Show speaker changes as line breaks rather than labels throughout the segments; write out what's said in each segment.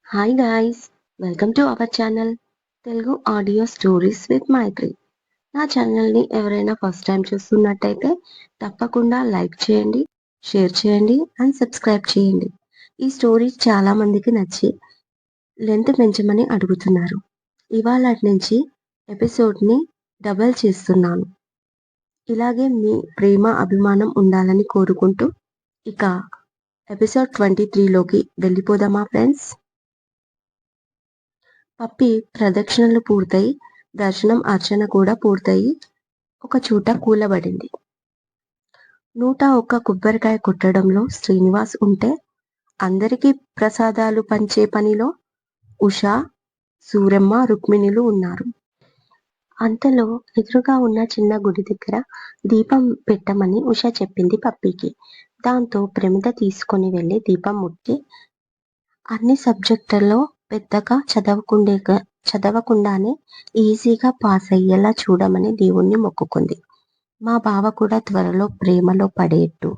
Hi guys, welcome to our channel Telugu audio stories with Maitri. నా ఛానల్ని ఎవరైనా ఫస్ట్ టైం చూస్తున్నట్టయితే తప్పకుండా లైక్ చేయండి, షేర్ చేయండి అండ్ సబ్స్క్రైబ్ చేయండి. ఈ స్టోరీస్ చాలా మందికి నచ్చి లెంత్ పెంచమని అడుగుతున్నారు. ఇవాళ నుంచి ఎపిసోడ్ని డబల్ చేస్తున్నాను. ఇలాగే మీ ప్రేమ అభిమానం ఉండాలని కోరుకుంటూ ఇక ఎపిసోడ్ 23లోకి వెళ్ళిపోదామా ఫ్రెండ్స్? పప్పి ప్రదక్షిణలు పూర్తయి దర్శనం అర్చన కూడా పూర్తయి ఒక చోట కూలబడింది. 101 కొబ్బరికాయ కొట్టడంలో శ్రీనివాస్ ఉంటే అందరికీ ప్రసాదాలు పంచే పనిలో ఉషా, సూరమ్మ, రుక్మిణిలు ఉన్నారు. అంతలో ఎదురుగా ఉన్న చిన్న గుడి దగ్గర దీపం పెట్టమని ఉష చెప్పింది పప్పికి. దాంతో ప్రమిద తీసుకొని వెళ్ళి దీపం ముట్టి అన్ని సబ్జెక్టుల్లో పెద్దగా చదవకుండానే ఈజీగా పాస్ అయ్యేలా చూడమని దేవుణ్ణి మొక్కుకుంది. మా బావ కూడా త్వరలో ప్రేమలో పడేట్టు,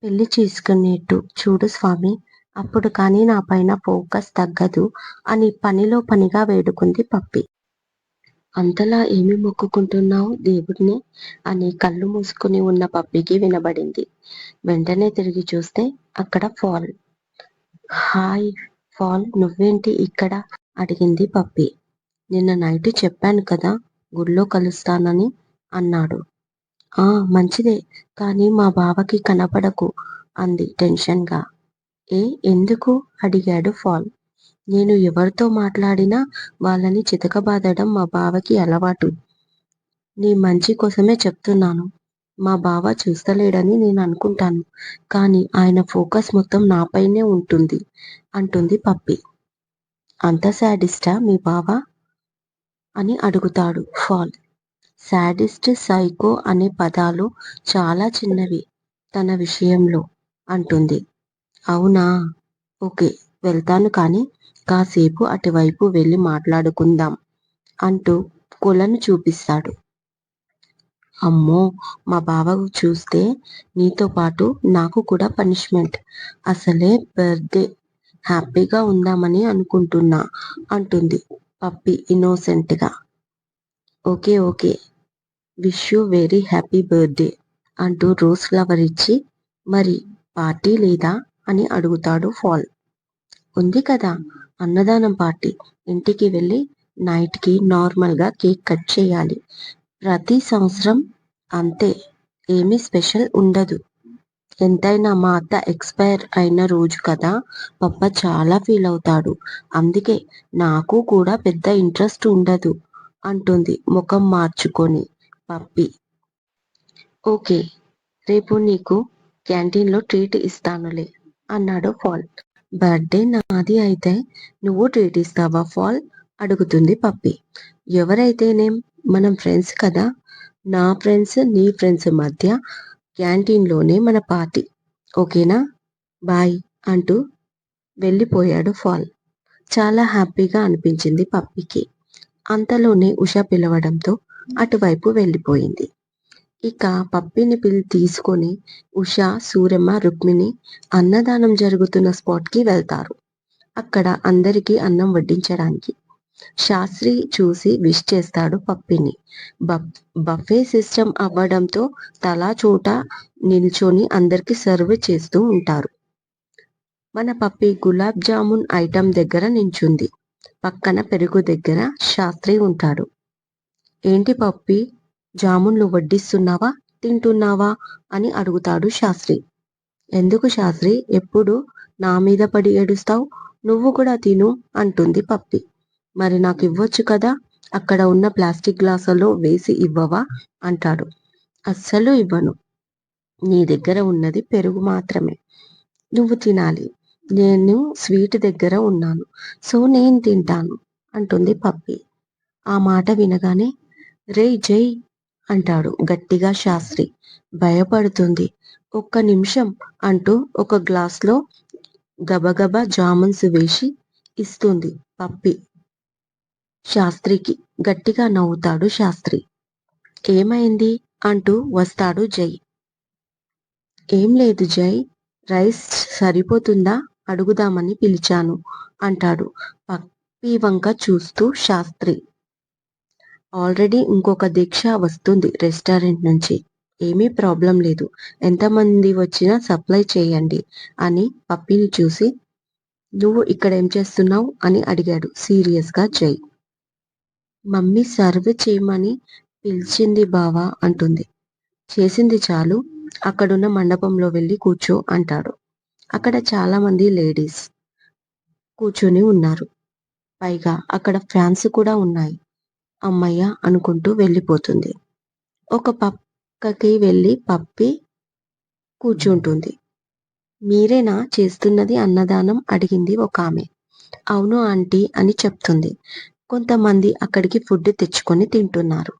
పెళ్లి చేసుకునేట్టు చూడు స్వామి, అప్పుడు కానీ నా పైన ఫోకస్ తగ్గదు అని పనిలో పనిగా వేడుకుంది పప్పి. అంతలా ఏమి మొక్కుకుంటున్నావు దేవుడిని అని కళ్ళు మూసుకుని ఉన్న పప్పికి వినబడింది. వెంటనే తిరిగి చూస్తే అక్కడ ఫాల్. హాయ్ ఫాల్, నువ్వేంటి ఇక్కడ? అడిగింది పప్పి. నిన్న నైట్ చెప్పాను కదా గుళ్ళో కలుస్తానని అన్నాడు. ఆ మంచిదే, కానీ మా బావకి కనపడకు అంది టెన్షన్గా. ఎందుకు? అడిగాడు ఫాల్. నేను ఎవరితో మాట్లాడినా వాళ్ళని చితకబాదడం మా బావకి అలవాటు. నీ మంచి కోసమే చెప్తున్నాను. మా బావ చూస్తలేడని నేను అనుకుంటాను, కానీ ఆయన ఫోకస్ మొత్తం నాపైనే ఉంటుంది అంటుంది పప్పి. అంత శాడిస్టా మీ బావ అని అడుగుతాడు ఫాల్. శాడిస్ట్, సైకో అనే పదాలు చాలా చిన్నవి తన విషయంలో అంటుంది. అవునా, ఓకే, వెళ్తాను, కానీ కాసేపు అటువైపు వెళ్ళి మాట్లాడుకుందాం అంటూ కొలను చూపిస్తాడు. అమ్మో, మా బావకు చూస్తే నీతో పాటు నాకు కూడా పనిష్మెంట్. అసలే బర్త్డే, హ్యాపీగా ఉందామని అనుకుంటున్నా అంటుంది పప్పి ఇన్నోసెంట్గా. Okay okay, wish you very happy birthday అంటూ రోజ్ ఫ్లవర్ ఇచ్చి, మరి పార్టీ లేదా అని అడుగుతాడు ఫాల్. ఉంది కదా, అన్నదానం పార్టీ. ఇంటికి వెళ్ళి నైట్కి నార్మల్గా కేక్ కట్ చేయాలి. ప్రతి సంవత్సరం అంతే, ఏమీ స్పెషల్ ఉండదు. ఎంతైనా మా అత్త ఎక్స్పైర్ అయిన రోజు కదా, పప్ప చాలా ఫీల్ అవుతాడు. అందుకే నాకు కూడా పెద్ద ఇంట్రెస్ట్ ఉండదు అంటుంది ముఖం మార్చుకొని పప్పి. ఓకే, రేపు నీకు క్యాంటీన్లో ట్రీట్ ఇస్తానులే అన్నాడు ఫాల్. బర్త్డే నాది అయితే నువ్వు ట్రీట్ ఇస్తావా ఫాల్ అడుగుతుంది పప్పి. ఎవరైతేనేం, మనం ఫ్రెండ్స్ కదా. నా ఫ్రెండ్స్ నీ ఫ్రెండ్స్ మధ్య క్యాంటీన్లోనే మన పార్టీ, ఓకేనా? బాయ్ అంటూ వెళ్ళిపోయాడు ఫాల్. చాలా హ్యాపీగా అనిపించింది పప్పికి. అంతలోనే ఉష పిలవడంతో అటువైపు వెళ్ళిపోయింది. ఇక పప్పిని తీసుకొని ఉష, సూరమ్మ, రుక్మిణి అన్నదానం జరుగుతున్న స్పాట్కి వెళ్తారు. అక్కడ అందరికీ అన్నం వడ్డించడానికి. శాస్త్రి చూసి విష్ చేస్తాడు పప్పిని. బఫే సిస్టమ్ అవ్వడంతో తలా చోట నిల్చొని అందరికి సర్వ్ చేస్తూ ఉంటారు. మన పప్పి గులాబ్ జామున్ ఐటెం దగ్గర నించుంది. పక్కన పెరుగు దగ్గర శాస్త్రి ఉంటాడు. ఏంటి పప్పి, జామున్లు వడ్డిస్తున్నావా, తింటున్నావా అని అడుగుతాడు శాస్త్రి. ఎందుకు శాస్త్రి ఎప్పుడు నా మీద పడి ఏడుస్తావు? నువ్వు కూడా తిను అంటుంది పప్పి. మరి నాకు ఇవ్వచ్చు కదా, అక్కడ ఉన్న ప్లాస్టిక్ గ్లాసులో వేసి ఇవ్వవా అంటాడు. అస్సలు ఇవ్వను, నీ దగ్గర ఉన్నది పెరుగు మాత్రమే, నువ్వు తినాలి. నేను స్వీట్ దగ్గర ఉన్నాను, సో నేను తింటాను అంటుంది పప్పి. ఆ మాట వినగానే రే జై అంటాడు గట్టిగా శాస్త్రి. భయపడుతుంది. ఒక్క నిమిషం అంటూ ఒక గ్లాస్లో గబగబా జామున్స్ వేసి ఇస్తుంది పప్పి శాస్త్రికి. గట్టిగా నవ్వుతాడు శాస్త్రి. ఏమైంది అంటూ వస్తాడు జై. ఏం లేదు జై, రైస్ సరిపోతుందా అడుగుదామని పిలిచాను అంటాడు పప్పి వంక చూస్తూ శాస్త్రి. ఆల్రెడీ ఇంకొక దీక్ష వస్తుంది రెస్టారెంట్ నుంచి. ఏమీ ప్రాబ్లం లేదు. ఎంతమంది వచ్చినా సప్లై చేయండి అని పప్పిని చూసి, నువ్వు ఇక్కడ ఏం చేస్తున్నావు అని అడిగాడు సీరియస్ గా జై. మమ్మీ సర్వ్ చేయమని పిలిచింది బావా అంటుంది. చేసింది చాలు, అక్కడున్న మండపంలో వెళ్ళి కూర్చో అంటాడు. అక్కడ చాలా మంది లేడీస్ కూర్చొని ఉన్నారు. పైగా అక్కడ ఫ్యాన్స్ కూడా ఉన్నాయి. అమ్మయ్య అనుకుంటూ వెళ్ళిపోతుంది. ఒక పక్కకి వెళ్ళి పప్పి కూర్చుంటుంది. మీరేనా చేస్తున్నది అన్నదానం అడిగింది ఒక ఆమె. అవును ఆంటీ అని చెప్తుంది. కొంతమంది అక్కడికి ఫుడ్ తెచ్చుకొని తింటున్నారు.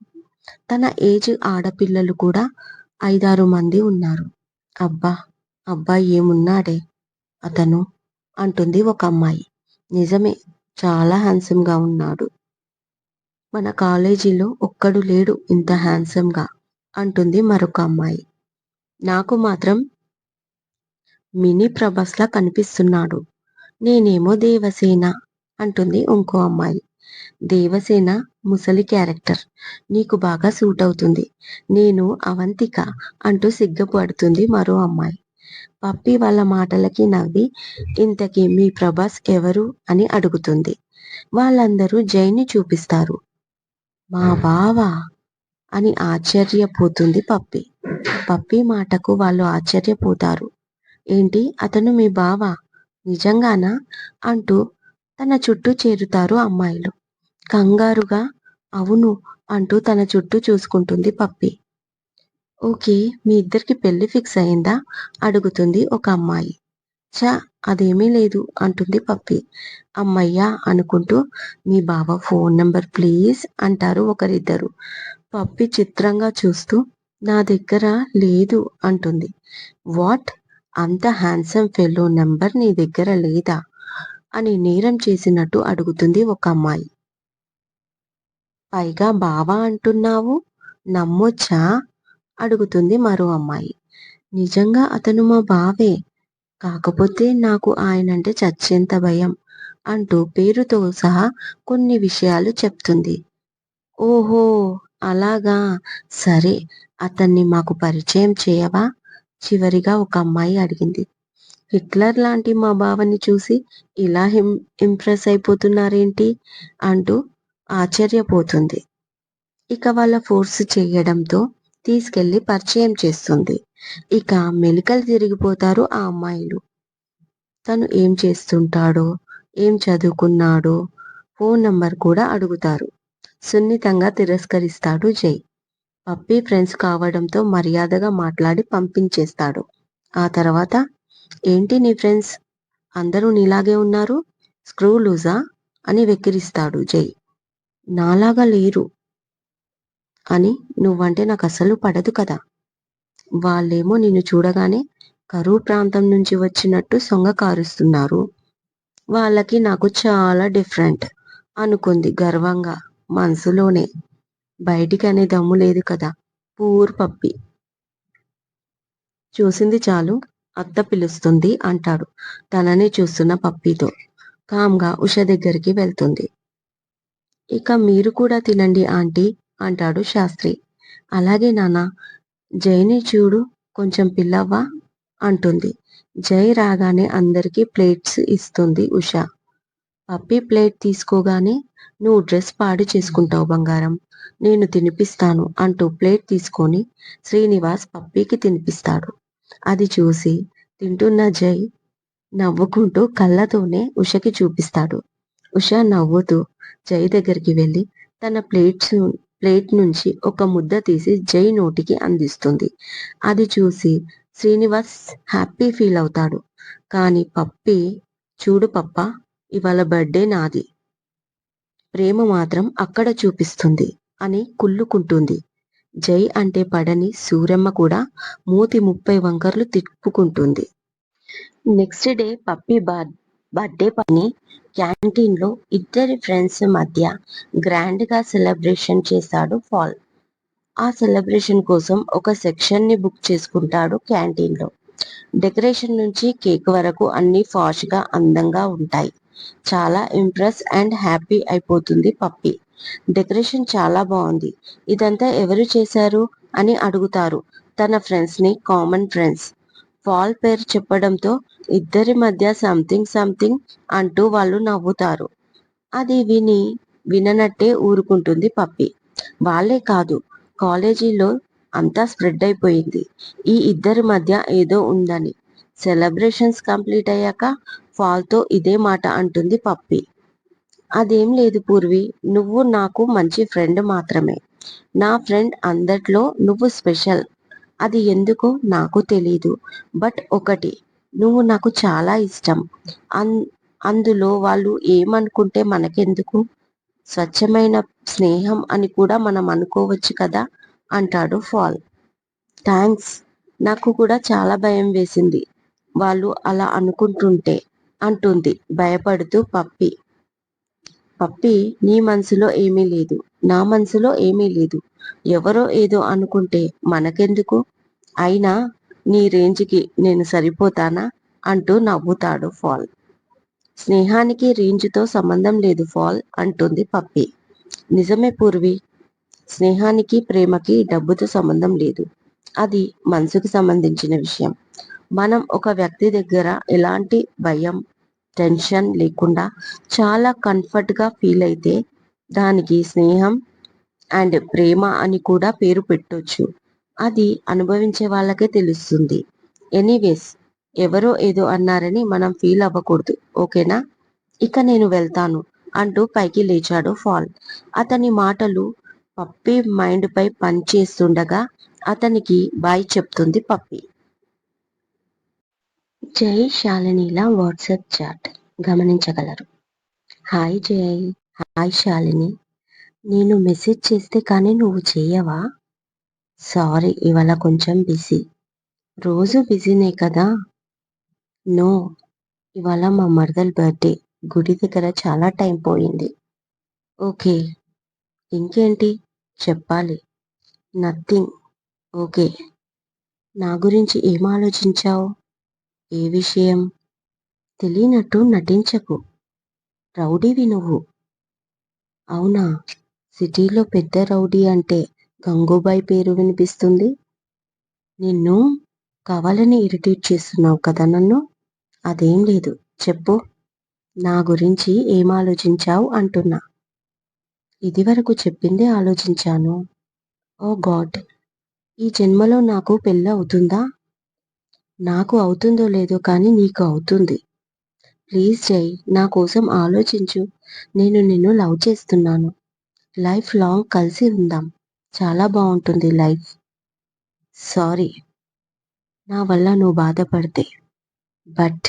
తన ఏజ్ ఆడపిల్లలు కూడా 5-6 మంది ఉన్నారు. అబ్బా అబ్బాయి ఏమున్నాడే అతను అంటుంది ఒక అమ్మాయి. నిజమే, చాలా హ్యాండ్సమ్ గా ఉన్నాడు. మన కాలేజీలో ఒక్కడు లేడు ఇంత హ్యాండ్సమ్ గా అంటుంది మరొక అమ్మాయి. నాకు మాత్రం మినీ ప్రభాస్ లా కనిపిస్తున్నాడు. నేనేమో దేవసేన అంటుంది ఇంకో అమ్మాయి. దేవసేన ముసలి క్యారెక్టర్, నీకు బాగా సూట్ అవుతుంది. నేను అవంతిక అంటూ సిగ్గుపడుతుంది మరో అమ్మాయి. పప్పి వాళ్ళ మాటలకి నవ్వి, ఇంతకీ మీ ప్రభాస్ ఎవరు అని అడుగుతుంది. వాళ్ళందరూ జైని చూపిస్తారు. మా బావా అని ఆశ్చర్యపోతుంది పప్పి. పప్పి మాటకు వాళ్ళు ఆశ్చర్యపోతారు. ఏంటి, అతను మీ బావా? నిజంగానా అంటూ తన చుట్టూ చేరుతారు అమ్మాయిలు. కంగారుగా అవును అంటూ తన చుట్టూ చూసుకుంటుంది పప్పి. ఓకే, మీ ఇద్దరికి పెళ్లి ఫిక్స్ అయిందా అడుగుతుంది ఒక అమ్మాయి. చ అదేమీ లేదు అంటుంది పప్పి. అమ్మయ్యా అనుకుంటూ మీ బావ ఫోన్ నంబర్ ప్లీజ్ అంటారు ఒకరిద్దరు. పప్పి చిత్రంగా చూస్తూ నా దగ్గర లేదు అంటుంది. వాట్, అంత హ్యాండ్సమ్ ఫెలో నెంబర్ నీ దగ్గర లేదా అని నేరం చేసినట్టు అడుగుతుంది ఒక అమ్మాయి. పైగా బావా అంటున్నావు, నమ్మొచ్చా అడుగుతుంది మరో అమ్మాయి. నిజంగా అతను మా బావే, కాకపోతే నాకు ఆయనంటే చచ్చేంత భయం అంటూ పేరుతో సహా కొన్ని విషయాలు చెప్తుంది. ఓహో అలాగా, సరే అతన్ని మాకు పరిచయం చేయవా చివరిగా ఒక అమ్మాయి అడిగింది. హిట్లర్ లాంటి మా బావని చూసి ఇలా ఇంప్రెస్ అయిపోతున్నారేంటి అంటూ ఆశ్చర్యపోతుంది. ఇక వాళ్ళ ఫోర్స్ చేయడంతో తీసుకెళ్లి పరిచయం చేస్తుంది. ఇక మెలికలు తిరిగిపోతారు ఆ అమ్మాయిలు. తను ఏం చేస్తుంటాడో, ఏం చదువుకున్నాడో, ఫోన్ నంబర్ కూడా అడుగుతారు. సున్నితంగా తిరస్కరిస్తాడు జై. పప్పి ఫ్రెండ్స్ కావడంతో మర్యాదగా మాట్లాడి పంపించేస్తాడు. ఆ తర్వాత ఏంటి నీ ఫ్రెండ్స్ అందరూ నీలాగే ఉన్నారు, స్క్రూ లూజా అని వెక్కిరిస్తాడు జై. నాలాగా లేరు అని నువ్వంటే నాకు అసలు పడదు కదా. వాళ్ళేమో నిన్ను చూడగానే కరువు ప్రాంతం నుంచి వచ్చినట్టు సొంగ కారుస్తున్నారు. వాళ్ళకి నాకు చాలా డిఫరెంట్ అనుకుంది గర్వంగా మనసులోనే. బయటికి అనే దమ్ము లేదు కదా. పూర్ పప్పి. చూసింది చాలు, అత్త పిలుస్తుంది అంటాడు తనని చూస్తున్న పప్పితో. కామ్గా ఉష దగ్గరికి వెళ్తుంది. ఇక మీరు కూడా తినండి ఆంటీ అంటాడు శాస్త్రి. అలాగే నాన్న, జైని చూడు కొంచెం పిల్లవ్వా అంటుంది. జై రాగానే అందరికీ ప్లేట్స్ ఇస్తుంది ఉష. పప్పి ప్లేట్ తీసుకోగానే నువ్వు డ్రెస్ పాడు చేసుకుంటావు బంగారం, నేను తినిపిస్తాను అంటూ ప్లేట్ తీసుకొని శ్రీనివాస్ పప్పికి తినిపిస్తాడు. అది చూసి తింటున్న జై నవ్వుకుంటూ కళ్ళతోనే ఉషకి చూపిస్తాడు. ఉష నవ్వుతూ జై దగ్గరికి వెళ్ళి తన ప్లేట్ నుంచి ఒక ముద్ద తీసి జై నోటికి అందిస్తుంది. అది చూసి శ్రీనివాస్ హ్యాపీ ఫీల్ అవుతాడు. కానీ పప్పి, చూడు పప్ప, ఇవాళ బర్త్డే నాది, ప్రేమ మాత్రం అక్కడ చూపిస్తుంది అని కుళ్ళుకుంటుంది. జై అంటే పడని సూరమ్మ కూడా మూతి 30 వంకర్లు తిప్పుకుంటుంది. నెక్స్ట్ డే పప్పి బర్త్డే పని క్యాంటీన్ లో ఇద్దరి ఫ్రెండ్స్ మధ్య గ్రాండ్ గా సెలబ్రేషన్ చేశాడు ఫాల్. ఆ సెలబ్రేషన్ కోసం ఒక సెక్షన్ ని బుక్ చేసుకుంటాడు క్యాంటీన్ లో. డెకరేషన్ నుంచి కేక్ వరకు అన్ని గా అందంగా ఉంటాయి. చాలా ఇంప్రెస్ అండ్ హ్యాపీ అయిపోతుంది పప్పి. డెకరేషన్ చాలా బాగుంది, ఇదంతా ఎవరు చేశారు అని అడుగుతారు తన ఫ్రెండ్స్ ని. Common friends. పాల్ పేరు చెప్పడంతో ఇద్దరి మధ్య సంథింగ్ సంథింగ్ అంటూ వాళ్ళు నవ్వుతారు. అది విననట్టే ఊరుకుంటుంది పప్పి. వాళ్ళే కాదు, కాలేజీలో అంతా స్ప్రెడ్ అయిపోయింది ఈ ఇద్దరి మధ్య ఏదో ఉందని. సెలబ్రేషన్స్ కంప్లీట్ అయ్యాక ఫాల్తో ఇదే మాట అంటుంది పప్పి. అదేం లేదు పూర్వి, నువ్వు నాకు మంచి ఫ్రెండ్ మాత్రమే. నా ఫ్రెండ్ అందట్లో నువ్వు స్పెషల్. అది ఎందుకో నాకు తెలీదు. బట్ ఒకటి, నువ్వు నాకు చాలా ఇష్టం. అందులో వాళ్ళు ఏమనుకుంటే మనకెందుకు? స్వచ్ఛమైన స్నేహం అని కూడా మనం అనుకోవచ్చు కదా అంటాడు ఫాల్. థ్యాంక్స్. నాకు కూడా చాలా భయం వేసింది వాళ్ళు అలా అనుకుంటుంటే అంటుంది భయపడుతూ పప్పి. పప్పి, నీ మనసులో ఏమీ లేదు, నా మనసులో ఏమీ లేదు. ఎవరో ఏదో అనుకుంటే మనకెందుకు? అయినా నీ రేంజ్కి నేను సరిపోతానా అంటూ నవ్వుతాడు ఫాల్. స్నేహానికి రేంజ్తో సంబంధం లేదు ఫాల్ అంటుంది పప్పి. నిజమే పూర్వి, స్నేహానికి ప్రేమకి డబ్బుతో సంబంధం లేదు. అది మనసుకు సంబంధించిన విషయం. మనం ఒక వ్యక్తి దగ్గర ఎలాంటి భయం, టెన్షన్ లేకుండా చాలా కంఫర్ట్గా ఫీల్ అయితే దానికి స్నేహం అండ్ ప్రేమ అని కూడా పేరు పెట్టొచ్చు. అది అనుభవించే వాళ్ళకే తెలుస్తుంది. ఎనీవేస్, ఎవరో ఏదో అన్నారని మనం ఫీల్ అవ్వకూడదు, ఓకేనా? ఇక నేను వెళ్తాను అంటూ పైకి లేచాడు ఫాల్. అతని మాటలు పప్పి మైండ్ పై పనిచేస్తుండగా అతనికి బాయ్ చెప్తుంది పప్పి. జై శాలినిల వాట్సాప్ చాట్ గమనించగలరు. హాయ్ జై. హాయ్ శాలిని. నేను మెసేజ్ చేస్తే కానీ నువ్వు చేయవా? సారీ, ఇవాళ కొంచెం బిజీ. రోజు బిజీనే కదా. నో, ఇవాళ మా మరదల్ బర్త్డే. గుడి దగ్గర చాలా టైం పోయింది. ఓకే, ఇంకేంటి చెప్పాలి? నథింగ్. ఓకే. నా గురించి ఏం ఆలోచించావు? ఏ విషయం? తెలియనట్టు నటించకు. రౌడీవి నువ్వు. అవునా? సిటీలో పెద్ద రౌడీ అంటే గంగూబాయ్ పేరు వినిపిస్తుంది. నిన్ను కావాలని ఇరిటేట్ చేస్తున్నావు కదా నన్ను? అదేం లేదు, చెప్పు. నా గురించి ఏం ఆలోచించావు అంటున్నా. ఇదివరకు చెప్పిందే ఆలోచించాను. ఓ గాడ్, ఈ జన్మలో నాకు పెళ్ళి అవుతుందా? నాకు అవుతుందో లేదో కానీ నీకు అవుతుంది. ప్లీజ్ జై, నా కోసం ఆలోచించు. నేను నిన్ను లవ్ చేస్తున్నాను. లైఫ్ లాంగ్ కలిసి ఉందాం. చాలా బాగుంటుంది లైఫ్. సారీ, నా వల్ల నువ్వు బాధపడితే. బట్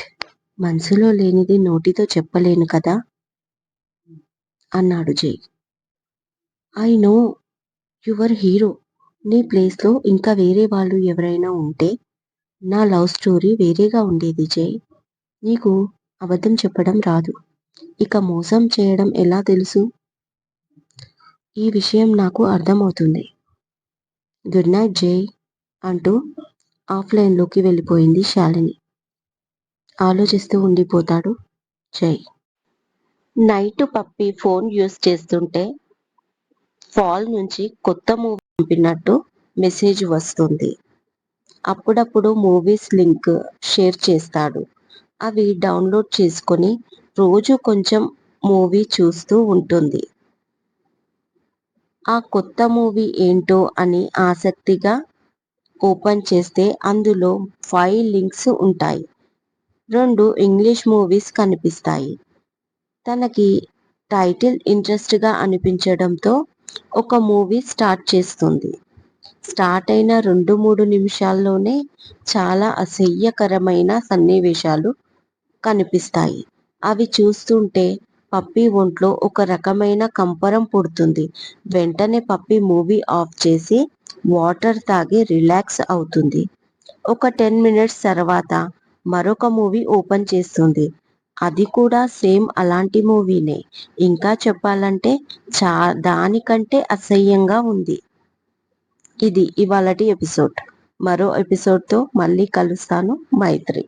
మనసులో లేనిది నోటితో చెప్పలేను కదా అన్నాడు జై. I know, your hero. నీ ప్లేస్లో ఇంకా వేరే వాళ్ళు ఎవరైనా ఉంటే నా లవ్ స్టోరీ వేరేగా ఉండేది జై. నీకు అబద్ధం చెప్పడం రాదు, ఇక మోసం చేయడం ఎలా తెలుసు? ఈ విషయం నాకు అర్థమవుతుంది. గుడ్ నైట్ జై అంటూ ఆఫ్లైన్లోకి వెళ్ళిపోయింది శాలిని. ఆలోచిస్తూ ఉండిపోతాడు జై. నైట్ పప్పి ఫోన్ యూస్ చేస్తుంటే ఫాల్ నుంచి కొత్త మూవీ పంపినట్టు మెసేజ్ వస్తుంది. అప్పుడప్పుడు మూవీస్ లింక్ షేర్ చేస్తాడు. అవి డౌన్లోడ్ చేసుకొని రోజు కొంచెం మూవీ చూస్తూ ఉంటుంది. ఆ కొత్త మూవీ ఏంటో అని ఆసక్తిగా ఓపెన్ చేస్తే అందులో 5 లింక్స్ ఉంటాయి. 2 ఇంగ్లీష్ మూవీస్ కనిపిస్తాయి. తనకి టైటిల్ ఇంట్రెస్ట్గా అనిపించడంతో ఒక మూవీ స్టార్ట్ చేస్తుంది. స్టార్ట్ అయిన 2-3 నిమిషాల్లోనే చాలా అసహ్యకరమైన సన్నివేశాలు కనిపిస్తాయి. అవి చూస్తుంటే పప్పి ఒంట్లో ఒక రకమైన కంపరం పుడుతుంది. వెంటనే పప్పి మూవీ ఆఫ్ చేసి వాటర్ తాగి రిలాక్స్ అవుతుంది. ఒక 10 మినిట్స్ తర్వాత మరొక మూవీ ఓపెన్ చేస్తుంది. అది కూడా సేమ్ అలాంటి మూవీనే. ఇంకా చెప్పాలంటే దానికంటే అసహ్యంగా ఉంది. ఇది ఇవాళటి ఎపిసోడ్. మరో ఎపిసోడ్తో మళ్ళీ కలుస్తాను. మైత్రి.